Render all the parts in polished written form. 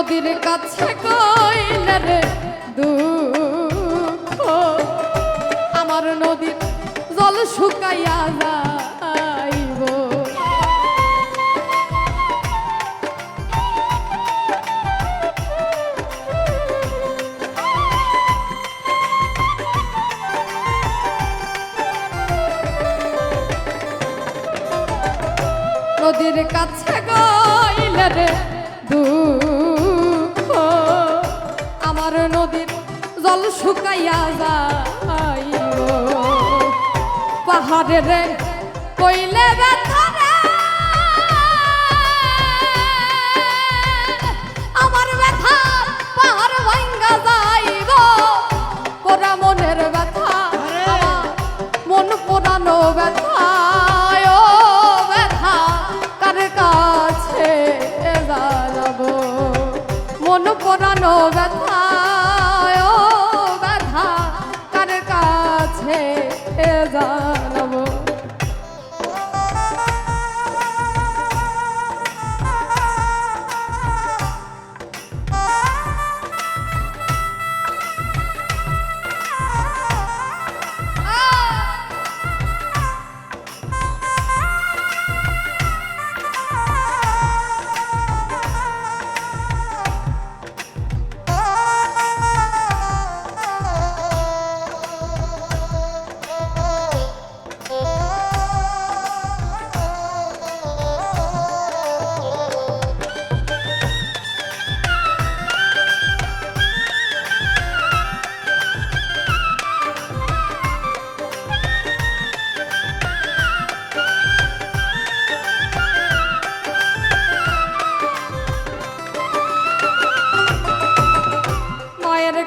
নদীর কাছে কইলে রে দুঃখ আমার নদীর জল শুকাইয়া যাইব নদীর কাছে কইলে রে দুঃখ আমার নদীর জল শুকাইয়া যাইব পাহাড়ে রে কইলে ব্যথা রে আমার ব্যথা পাহাড় ভাঙ্গা যাইব পোড়া মনের ব্যথা আমার মন পোড়ানো ব্যথা ও ব্যথা কার কাছে জানাবো মন পোড়ানো ব্যথা ও ব্যথা কার কাছে জানাবো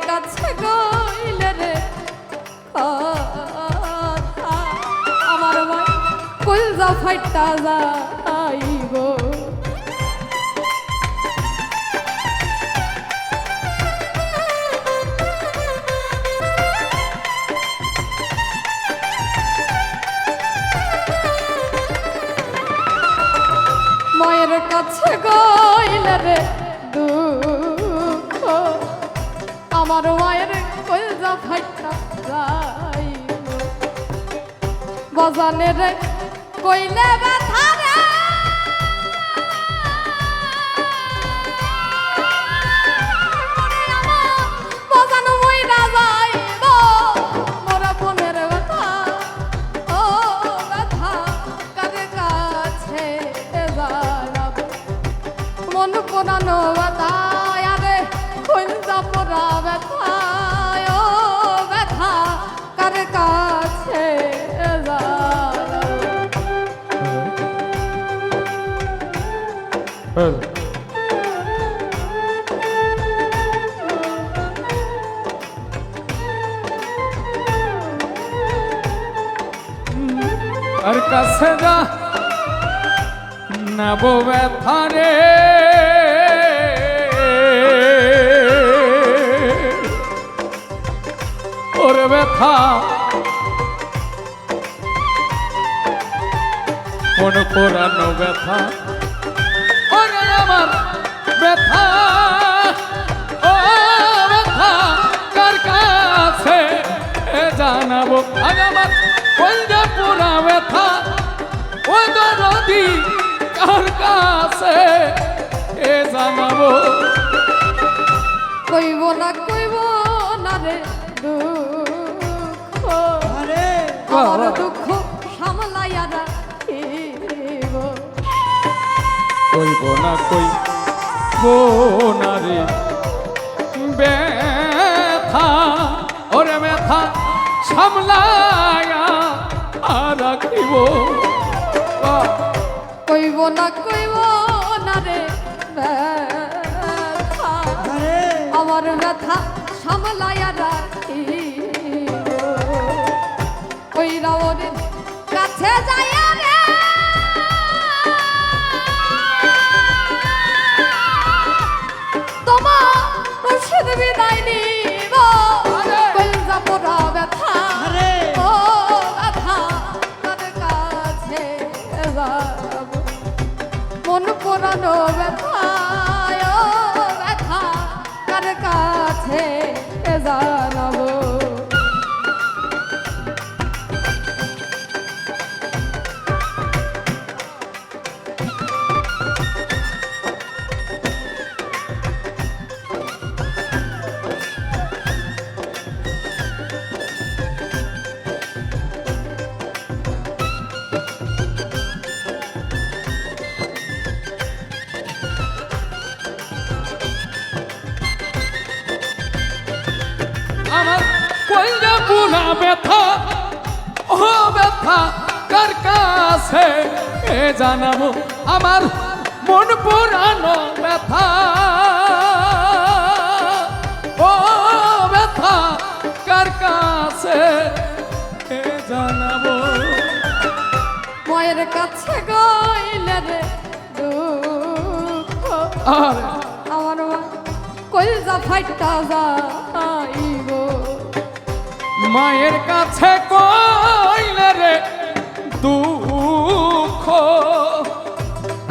কাছে গইলে রে আমার মা কলজা ফাইটা যাইব মায়ের কাছে গইলে রে দুঃখ আমার মায়ের কলজা ফাইটা যাইব বাজানে রে কইলে ব্যথা রে বাজানো মইরা যাইব মোরা মনের ব্যথা ও ব্যথা কার কাছে জানাবো মন পোড়ানো ব্যথা আরে কলজা পোড়া ব্যথা ও ব্যথা কার কাছে আর কাছে যা নাবো ব্যথা রে ওরে ব্যথা মন পোড়ানো ব্যথা ওরে আমার ব্যথা ও ব্যথা কার কাছে জানাবো আজ আমার কলজা পোড়া ব্যথা ও দরদি কার কাছে জানাবো কইব না রে দুঃখ আমার দুঃখ সামলাইয়া রাখিব কইব না রে ব্যথা ওরে ব্যথা সামলাইয়া রাখিব কইব না রে ব্যথা আমার ব্যথা সামলাইয়া রাখিব ওই রাবণের কাছে যাইয়া রে তোমার মুর্শিদ বিদায় নিব কলজা পোড়া ব্যথা ও ব্যথা কার কাছে যাব মন পোড়ানো ব্যথা ও ব্যথা জানাবো। আমার কইলে পুরা ব্যথা ও ব্যথা কার কাছে জানাবো আমার মন পুরানো ব্যথা ও ব্যথা কার কাছে জানাবো মায়ের কাছে গইলে রে দুঃখ আর আমার মা কলজা ফাইটা যাইব। মায়ের কাছে কইলে রে দুঃখ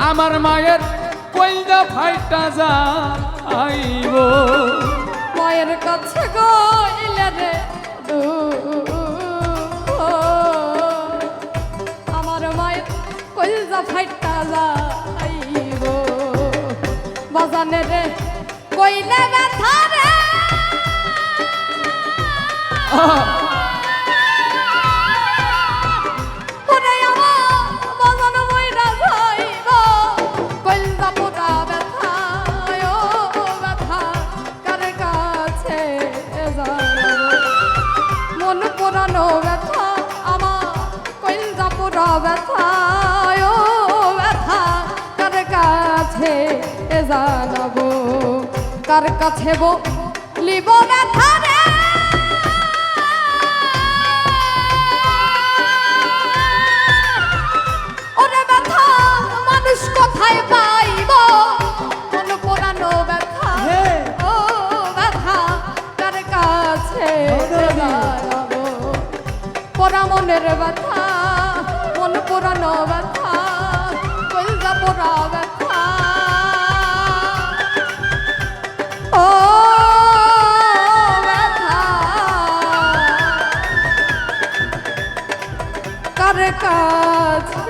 আমার মায়ের কইলটা ফাইটা যাইব মায়ের কাছে গইলে রে দুঃখ আমার মায়ের কলজা ফাইটা যাইব। বাজানে রে কইলে ব্যথা রে ওরে আমার বাজানো মইরা যাইব। কলজা পোড়া ব্যথা ও ব্যথা কার কাছে জানাবো। মন পোড়ানো ব্যথা আমার কলজা পোড়া ব্যথা ও ব্যথা কার কাছে জানাবো। কার কাছে বলিব ব্যথা রে ওরে ব্যথা মানুষ কোথায় পাইব। মন পোড়ানো ব্যথা ও ব্যথা কার কাছে জানাবো। পোড়া মনের ব্যথা মন পোড়ানো ব্যথা কলজা পোড়া ব্যথা ও ব্যথা কার কাছে